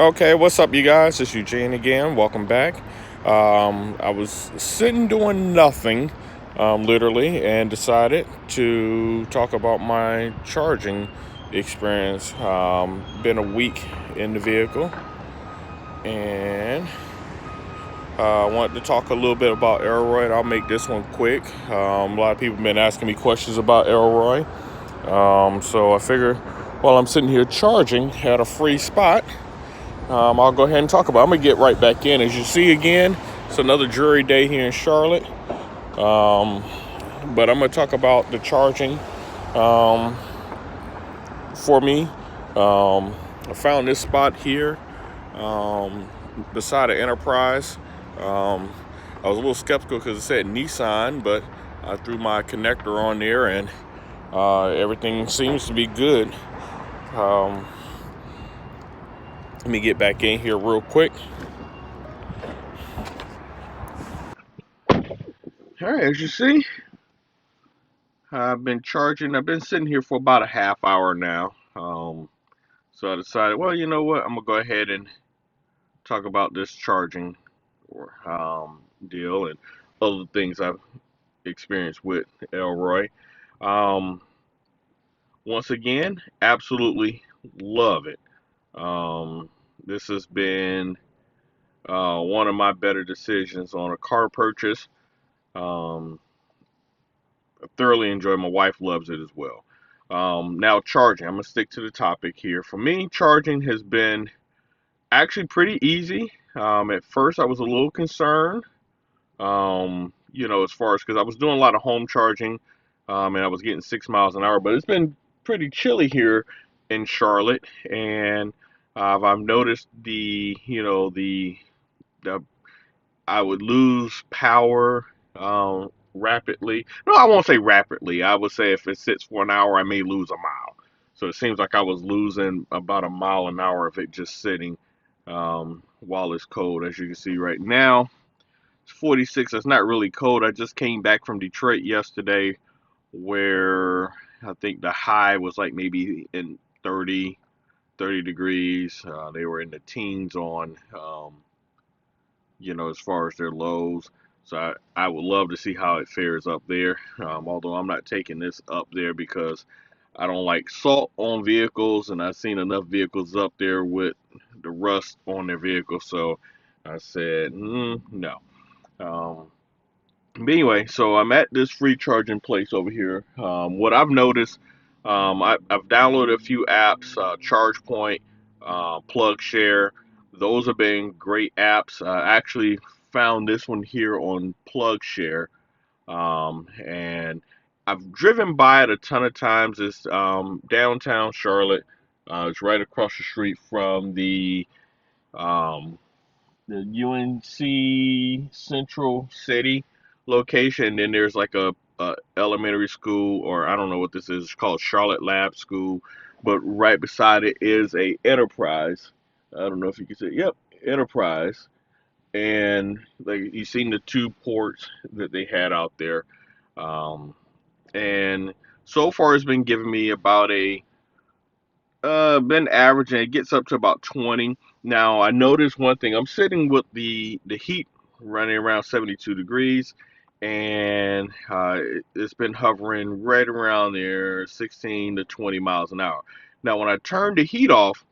Okay, what's up, you guys? It's Eugene again. Welcome back. I was sitting doing nothing, literally, and decided to talk about my charging experience. Been a week in the vehicle, and I wanted to talk a little bit about Elroy. I'll make this one quick. A lot of people have been asking me questions about Elroy, so I figure while I'm sitting here charging at a free spot, I'll go ahead and talk about it. I'm going to get right back in. As you see again, it's another jury day here in Charlotte. But I'm going to talk about the charging for me. I found this spot here beside an Enterprise. I was a little skeptical because it said Nissan, but I threw my connector on there and everything seems to be good. Let me get back in here real quick. All right, as you see, I've been charging. I've been sitting here for about a half hour now. So I decided, well, you know what? I'm gonna go ahead and talk about this charging or deal and other things I've experienced with Elroy. Um, Once again, absolutely love it. This has been one of my better decisions on a car purchase. Um, I thoroughly enjoy. My wife loves it as well. Now charging. I'm gonna stick to the topic here. For me, charging has been actually pretty easy. At first, I was a little concerned. As far as because I was doing a lot of home charging, and I was getting 6 miles an hour. But it's been pretty chilly here in Charlotte, and I've noticed the I would lose power rapidly. No, I won't say rapidly. I would say if it sits for an hour, I may lose a mile. So it seems like I was losing about a mile an hour of it just sitting while it's cold. As you can see right now, it's 46. It's not really cold. I just came back from Detroit yesterday where I think the high was like maybe in 30 degrees. They were in the teens on as far as their lows. So I would love to see how it fares up there. Although I'm not taking this up there because I don't like salt on vehicles, and I've seen enough vehicles up there with the rust on their vehicles. So I said, no. Um, but anyway, so I'm at this free charging place over here. What I've noticed, I've downloaded a few apps, ChargePoint, PlugShare. Those have been great apps. I actually found this one here on PlugShare, and I've driven by it a ton of times. It's downtown Charlotte. It's right across the street from um, the UNC Central City location. Then there's like a elementary school, or I don't know what this is. It's called Charlotte Lab School, but right beside it is a Enterprise. I don't know if you can say, yep, Enterprise. And like you seen the two ports that they had out there, um, and so far it's been giving me about a been averaging. It gets up to about 20. Now I noticed one thing. I'm sitting with the heat running around 72 degrees, and it's been hovering right around there, 16 to 20 miles an hour. Now when I turned the heat off,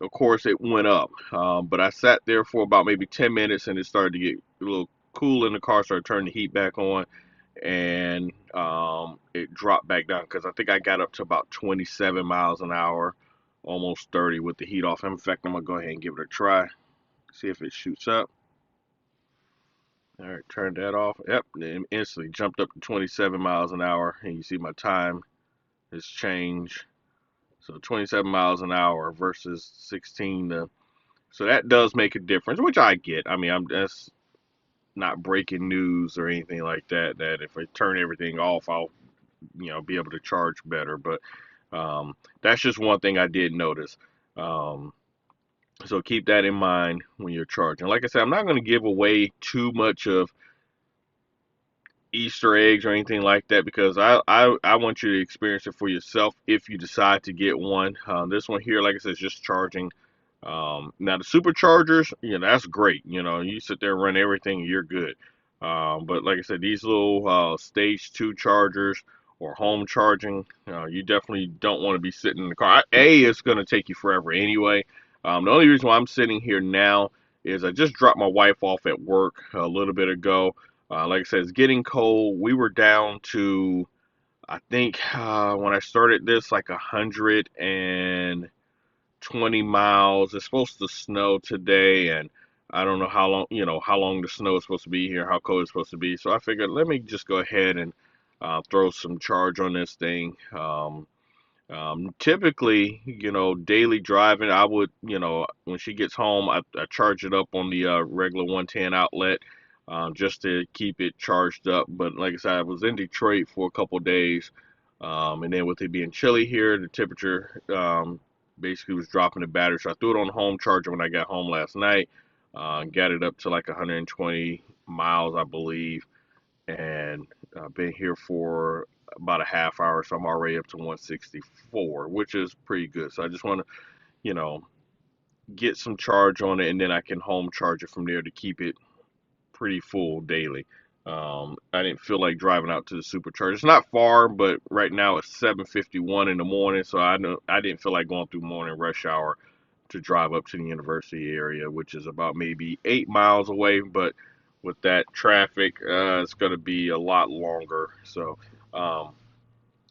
of course it went up. But I sat there for about maybe 10 minutes, and it started to get a little cool in the car. Started turning the heat back on, and it dropped back down because I think I got up to about 27 miles an hour, almost 30 with the heat off. In fact, I'm gonna go ahead and give it a try, see if it shoots up. All right, turn that off. Yep, and instantly jumped up to 27 miles an hour, and you see my time has changed. So 27 miles an hour versus 16 to. So that does make a difference, which I get. I mean, that's not breaking news or anything like that. That if I turn everything off, I'll be able to charge better. But that's just one thing I did notice. Um, so keep that in mind when you're charging. Like I said, I'm not going to give away too much of Easter eggs or anything like that because I want you to experience it for yourself if you decide to get one. This one here, like I said, is just charging Now the superchargers, that's great. You sit there and run everything, you're good. But like I said, these little stage two chargers or home charging, you definitely don't want to be sitting in the car. It's going to take you forever anyway. The only reason why I'm sitting here now is I just dropped my wife off at work a little bit ago. Like I said, it's getting cold. We were down to, I think, when I started this, like 120 miles. It's supposed to snow today, and I don't know how long the snow is supposed to be here, how cold it's supposed to be. So I figured let me just go ahead and throw some charge on this thing. Typically, daily driving, I would, when she gets home, I charge it up on the regular 110 outlet just to keep it charged up. But like I said, I was in Detroit for a couple days, and then with it being chilly here, the temperature basically was dropping the battery. So I threw it on home charger when I got home last night, got it up to like 120 miles, I believe, and been here for about a half hour, so I'm already up to 164, which is pretty good. So I just want to, you know, get some charge on it, and then I can home charge it from there to keep it pretty full daily. I didn't feel like driving out to the supercharger. It's not far, but right now it's 7:51 in the morning, so I didn't feel like going through morning rush hour to drive up to the university area, which is about maybe 8 miles away. But with that traffic, it's going to be a lot longer. So um,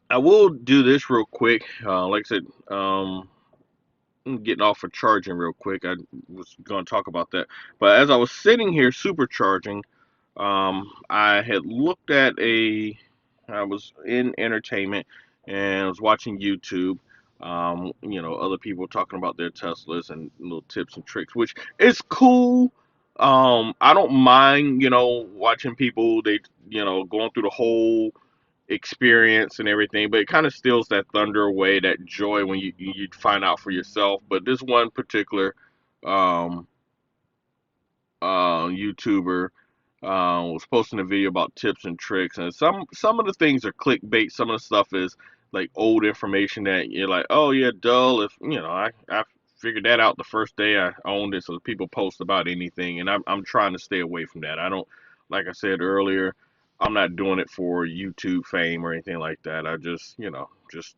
I will do this real quick. Like I said, I'm getting off of charging real quick. I was going to talk about that. But as I was sitting here supercharging, I had looked at I was in entertainment and I was watching YouTube. Other people talking about their Teslas and little tips and tricks, which is cool. I don't mind, watching people, going through the whole experience and everything, but it kind of steals that thunder away, that joy when you find out for yourself. But this one particular um, YouTuber was posting a video about tips and tricks, and some of the things are clickbait. Some of the stuff is like old information that you're like, oh yeah, dull. If I figured that out the first day I owned it. So people post about anything, and I'm trying to stay away from that. I don't, like I said earlier, I'm not doing it for YouTube fame or anything like that. I just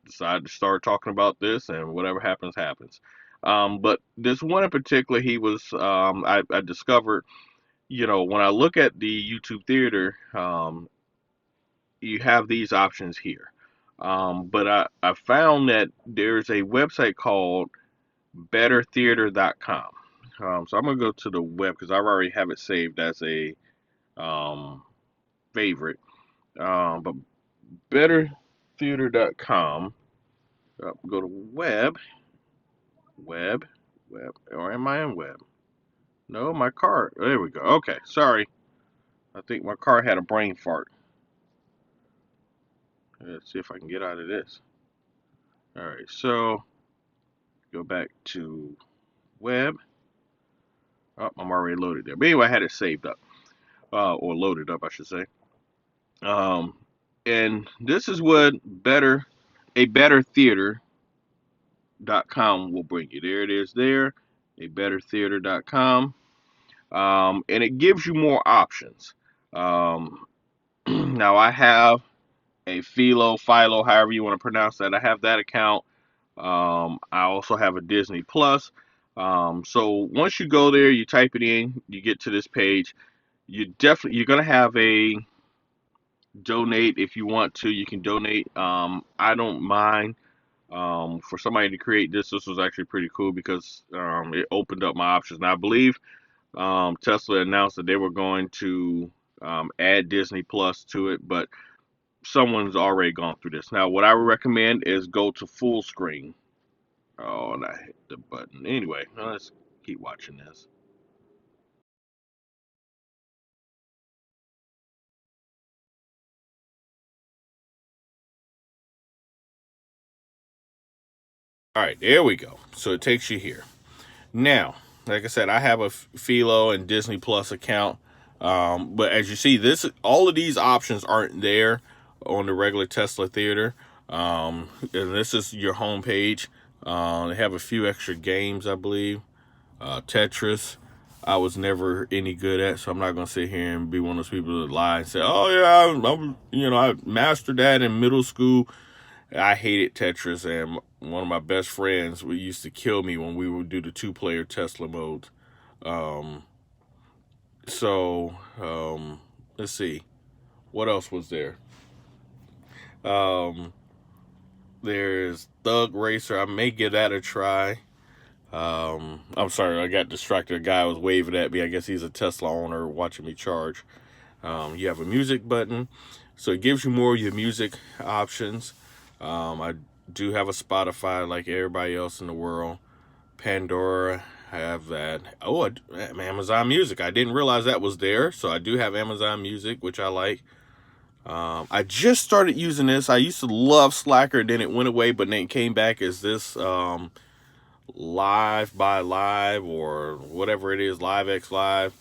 decided to start talking about this, and whatever happens happens. But this one in particular, he was I discovered, when I look at the YouTube theater, you have these options here. But I found that there's a website called bettertheater.com. So I'm going to go to the web because I already have it saved as a um, favorite. But bettertheater.com, go to web, or am I in web? No, my car, there we go. Okay, sorry. I think my car had a brain fart. Let's see if I can get out of this. All right, so go back to web. Oh, I'm already loaded there. But anyway, I had it saved up, or loaded up, I should say. Um, and this is what a bettertheater.com will bring you. There it is there, a bettertheater.com. And it gives you more options. Um, now I have a Philo, however you want to pronounce that. I have that account. I also have a Disney Plus. So once you go there, you type it in, you get to this page. You're gonna have a donate if you want to. You can donate. I don't mind. For somebody to create this, this was actually pretty cool because it opened up my options. Now I believe Tesla announced that they were going to add Disney Plus to it, but someone's already gone through this. Now, what I would recommend is go to full screen. Oh, and I hit the button. Anyway, let's keep watching this. All right, there we go. So it takes you here. Now, like I said, I have a Philo and Disney Plus account. But as you see, all of these options aren't there on the regular Tesla Theater. And this is your home page. They have a few extra games, I believe. Tetris, I was never any good at, so I'm not gonna sit here and be one of those people that lie and say, "Oh yeah, I mastered that in middle school." I hated Tetris, and one of my best friends we used to kill me when we would do the two-player Tesla mode. Um, so let's see, what else was there? Um, there's Thug Racer. I may give that a try. I'm sorry, I got distracted. A guy was waving at me. I guess he's a Tesla owner watching me charge. You have a music button, so it gives you more of your music options. I do have a Spotify like everybody else in the world. Pandora, I have that. Oh, Amazon Music. I didn't realize that was there, so I do have Amazon Music, which I like. I just started using this. I used to love Slacker, then it went away, but then it came back as this Live by Live or whatever it is, Live X Live.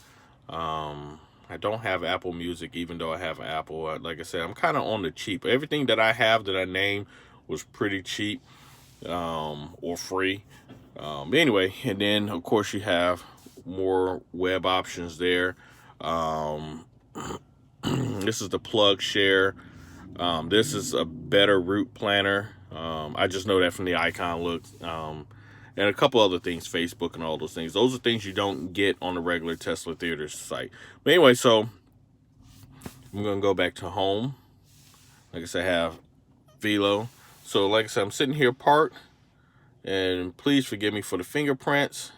I don't have Apple Music, even though I have Apple. Like I said, I'm kind of on the cheap. Everything that I have that I named was pretty cheap or free. Anyway, and then of course you have more web options there. Um, this is the plug share. This is a better route planner. I just know that from the icon look. And a couple other things, Facebook and all those things. Those are things you don't get on the regular Tesla Theater site. But anyway, so I'm going to go back to home. Like I said, I have Velo. So like I said, I'm sitting here parked. And please forgive me for the fingerprints.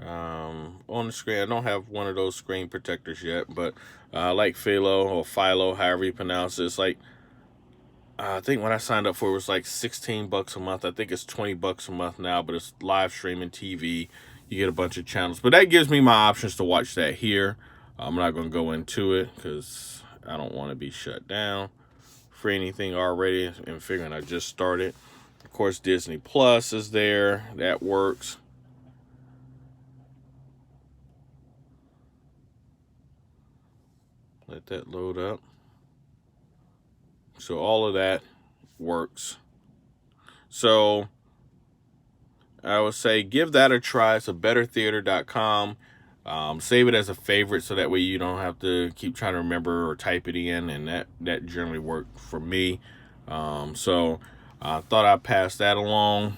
On the screen, I don't have one of those screen protectors yet. But like Philo or Philo, however you pronounce it. It's like, I think when I signed up for it, was like $16 a month. I think it's $20 a month now, but it's live streaming TV. You get a bunch of channels, but that gives me my options to watch that here. I'm not going to go into it because I don't want to be shut down for anything already. And figuring I just started. Of course, Disney Plus is there. That works. Let that load up. So all of that works. So I would say give that a try. It's a bettertheater.com. Save it as a favorite so that way you don't have to keep trying to remember or type it in, and that generally worked for me. So I thought I'd pass that along.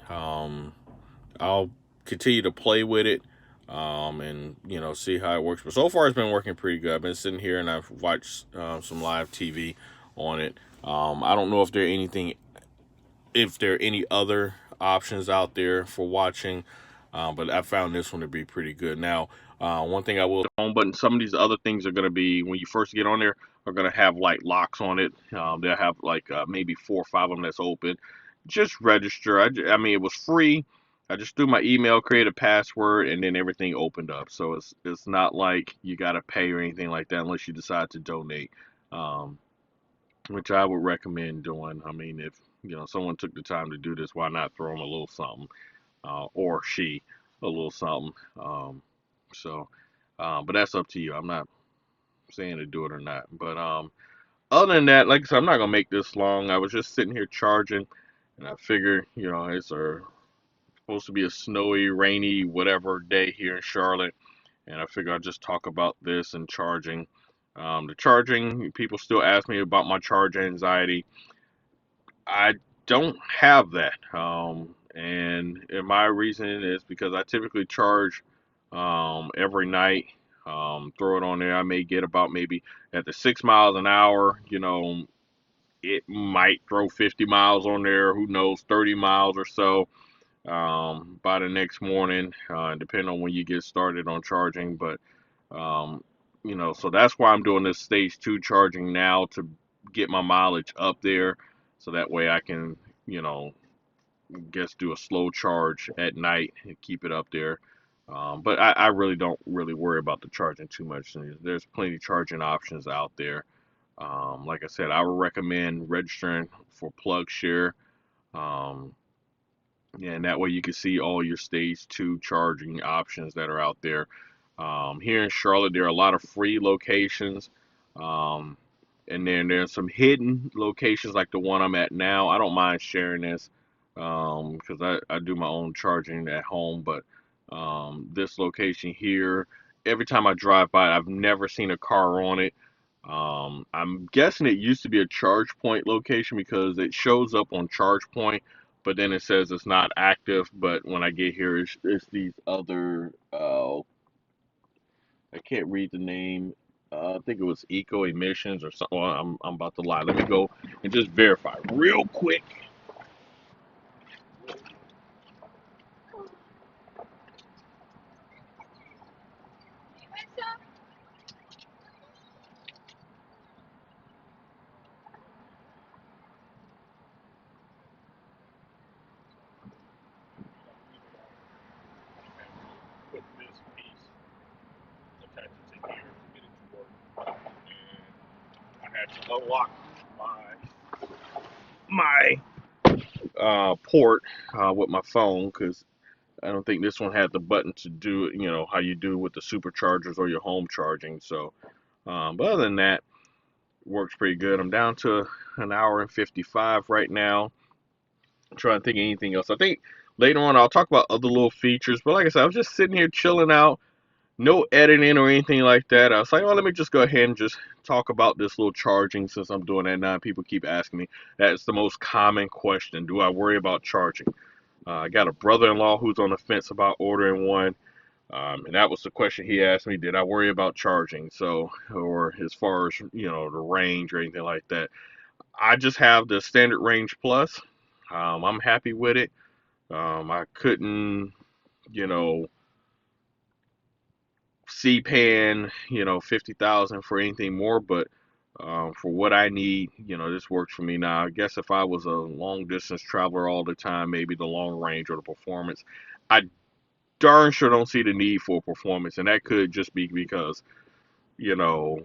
I'll continue to play with it and see how it works. But so far it's been working pretty good. I've been sitting here and I've watched some live TV on it. I don't know if there are any other options out there for watching, but I found this one to be pretty good. Now, one thing I will home button. Some of these other things are going to be when you first get on there are going to have like locks on it. They'll have like maybe 4 or 5 of them that's open. Just register. I mean, it was free. I just threw my email, created a password, and then everything opened up. So it's not like you got to pay or anything like that unless you decide to donate. Um, which I would recommend doing. I mean, if someone took the time to do this, why not throw them a little something, or she a little something. So, but that's up to you. I'm not saying to do it or not. But other than that, like I said, I'm not gonna make this long. I was just sitting here charging, and I figured, supposed to be a snowy, rainy, whatever day here in Charlotte, and I figured I'd just talk about this and charging. The charging, people still ask me about my charge anxiety. I don't have that. And my reason is because I typically charge every night. Throw it on there. I may get about maybe at the 6 miles an hour. It might throw 50 miles on there. Who knows? 30 miles or so by the next morning, depending on when you get started on charging. But um, so that's why I'm doing this stage two charging now to get my mileage up there, so that way I can, you know, guess do a slow charge at night and keep it up there. But I really don't really worry about the charging too much. There's plenty of charging options out there. Like I said, I would recommend registering for PlugShare. Um, and that way you can see all your stage two charging options that are out there. Here in Charlotte, there are a lot of free locations. Um, and then there's some hidden locations like the one I'm at now. I don't mind sharing this because I do my own charging at home, but This location here, every time I drive by, I've never seen a car on it. I'm guessing it used to be a charge point location because it shows up on charge point, but then it says it's not active. But when I get here, it's these other, I can't read the name. I think it was Eco Emissions or something. Well, I'm about to lie. Let me go and just verify real quick. Put this piece, attach it to here, get it to work, and I had to unlock my port with my phone because I don't think this one had the button to do it, how you do with the superchargers or your home charging. So, but other than that, works pretty good. I'm down to an hour and 55 right now. I'm trying to think of anything else. I think later on I'll talk about other little features. But like I said, I was just sitting here chilling out, no editing or anything like that. I was like, oh, let me just go ahead and just talk about this little charging since I'm doing that now. People keep asking me. That's the most common question. Do I worry about charging? I got a brother-in-law who's on the fence about ordering one. And that was the question he asked me, did I worry about charging? So, or as far as, the range or anything like that. I just have the standard range plus. I'm happy with it. I couldn't, you know, see paying, 50,000 for anything more, but for what I need, this works for me now. I guess if I was a long distance traveler all the time, maybe the long range or the performance, I darn sure don't see the need for performance, and that could just be because you know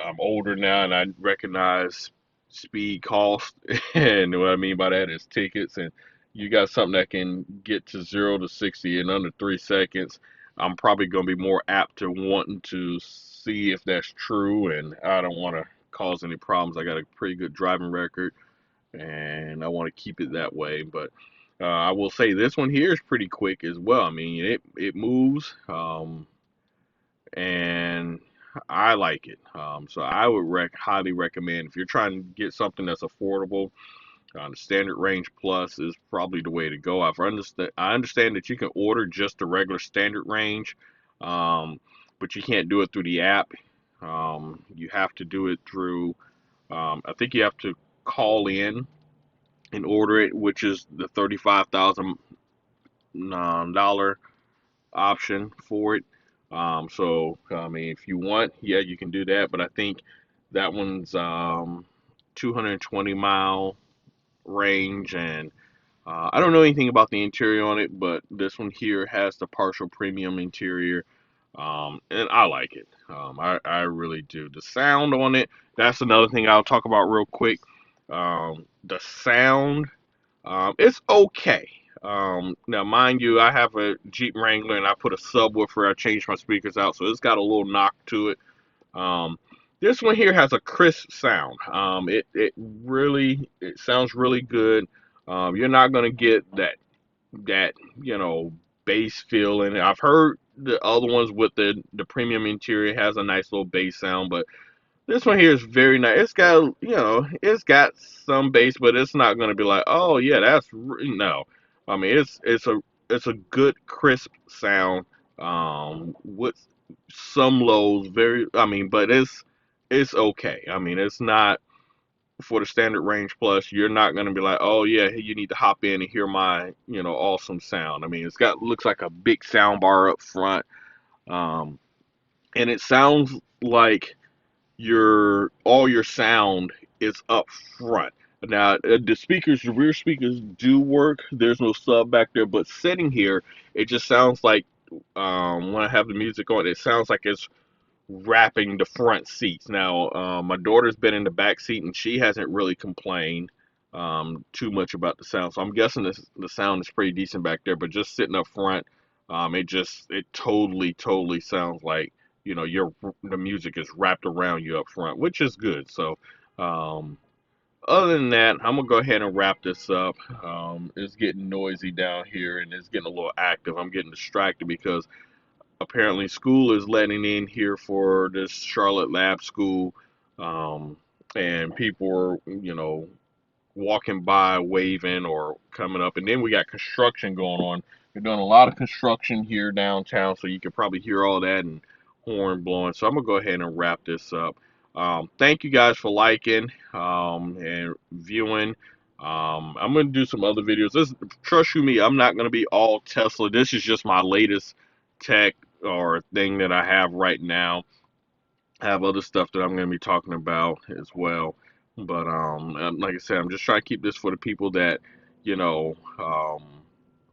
I'm older now and I recognize speed cost, and what I mean by that is tickets. And you got something that can get to 0 to 60 in under 3 seconds. I'm probably going to be more apt to wanting to see if that's true, and I don't want to cause any problems. I got a pretty good driving record, and I want to keep it that way. But I will say this one here is pretty quick as well. I mean, it moves, and I like it. So I would highly recommend if you're trying to get something that's affordable. The standard range plus is probably the way to go. I understand that you can order just the regular standard range, but you can't do it through the app. You have to do it through. I think you have to call in and order it, which is the $35,000 option for it. So I mean, if you want, yeah, you can do that. But I think that one's 220-mile range, and I don't know anything about the interior on it, but this one here has the partial premium interior, and I like it. I really do. The sound on it, that's another thing I'll talk about real quick. The sound, it's okay. Now, mind you, I have a Jeep Wrangler and I put a subwoofer. I changed my speakers out, so it's got a little knock to it. Um, this one here has a crisp sound. It sounds really good. You're not gonna get that bass feel in it. I've heard the other ones with the premium interior has a nice little bass sound, but this one here is very nice. It's got some bass, but it's not gonna be like, oh yeah, no. I mean, it's a good crisp sound. With some lows, but it's okay. I mean, it's not for the standard range plus. You're not gonna be like, oh yeah, you need to hop in and hear my awesome sound. I mean, looks like a big sound bar up front, um, and it sounds like all your sound is up front. Now the rear speakers do work. There's no sub back there, but sitting here, it just sounds like when I have the music on, it sounds like it's wrapping the front seats. Now my daughter's been in the back seat and she hasn't really complained too much about the sound. So I'm guessing the sound is pretty decent back there. But just sitting up front, it totally sounds like the music is wrapped around you up front, which is good. So um, Other than that, I'm gonna go ahead and wrap this up. It's getting noisy down here and it's getting a little active. I'm getting distracted because apparently school is letting in here for this Charlotte Lab School, um, and people are, walking by, waving, or coming up. And then we got construction going on. They're doing a lot of construction here downtown, so you can probably hear all that and horn blowing. So I'm gonna go ahead and wrap this up. Thank you guys for liking and viewing. I'm gonna do some other videos. Trust you me, I'm not gonna be all Tesla. This is just my latest tech or thing that I have right now. I have other stuff that I'm going to be talking about as well. But like I said, I'm just trying to keep this for the people that, you know,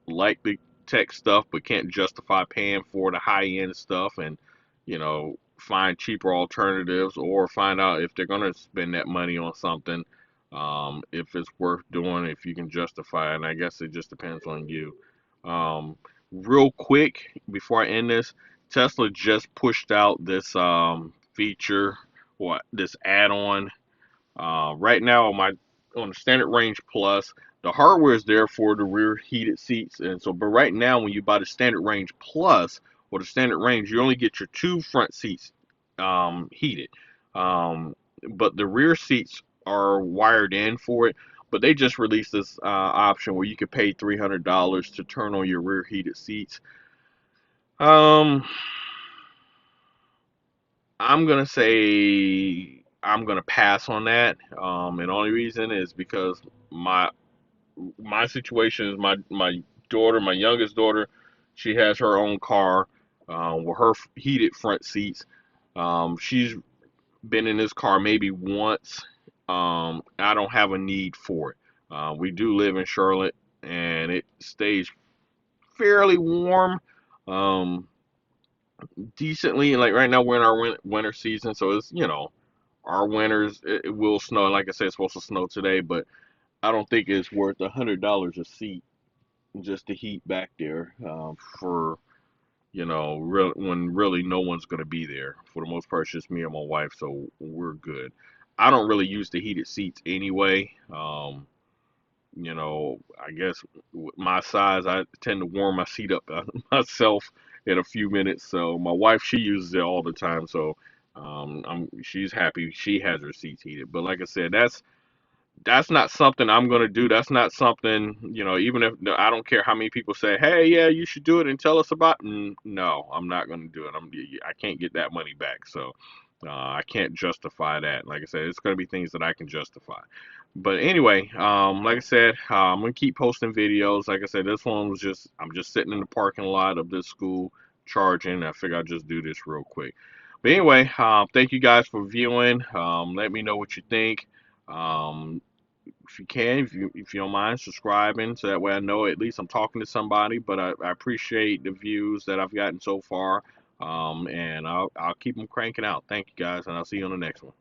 like the tech stuff but can't justify paying for the high end stuff, and find cheaper alternatives, or find out if they're going to spend that money on something, if it's worth doing, if you can justify it. And I guess it just depends on you. um, Real quick before I end this, Tesla just pushed out this feature, what this add-on. Right now on the standard range plus, the hardware is there for the rear heated seats, and so but right now when you buy the standard range plus or the standard range, you only get your two front seats heated, but the rear seats are wired in for it. But they just released this option where you could pay $300 to turn on your rear heated seats. Um, I'm gonna say I'm gonna pass on that. And the only reason is because my my situation is my daughter, my youngest daughter, she has her own car with her heated front seats. She's been in this car maybe once. I don't have a need for it. We do live in Charlotte, and it stays fairly warm. Um, Decently. Like right now, we're in our winter season, so it's our winters. It will snow. Like I said, it's supposed to snow today, but I don't think it's worth $100 a seat just to heat back there for when really no one's gonna be there. For the most part, it's just me and my wife, so we're good. I don't really use the heated seats anyway. I guess with my size, I tend to warm my seat up myself in a few minutes. So my wife, she uses it all the time. So she's happy she has her seats heated. But like I said, that's not something I'm gonna do. That's not something, even if I don't care how many people say, "Hey, yeah, you should do it and tell us about." No, I'm not gonna do it. I can't get that money back, so I can't justify that. Like I said, it's gonna be things that I can justify. But anyway, like I said, I'm gonna keep posting videos. Like I said, this one was just I'm just sitting in the parking lot of this school charging. I figured I'd just do this real quick. But anyway, thank you guys for viewing. Let me know what you think. Um, if you can, if you don't mind subscribing, so that way I know at least I'm talking to somebody. But I appreciate the views that I've gotten so far, and I'll keep them cranking out. Thank you guys, and I'll see you on the next one.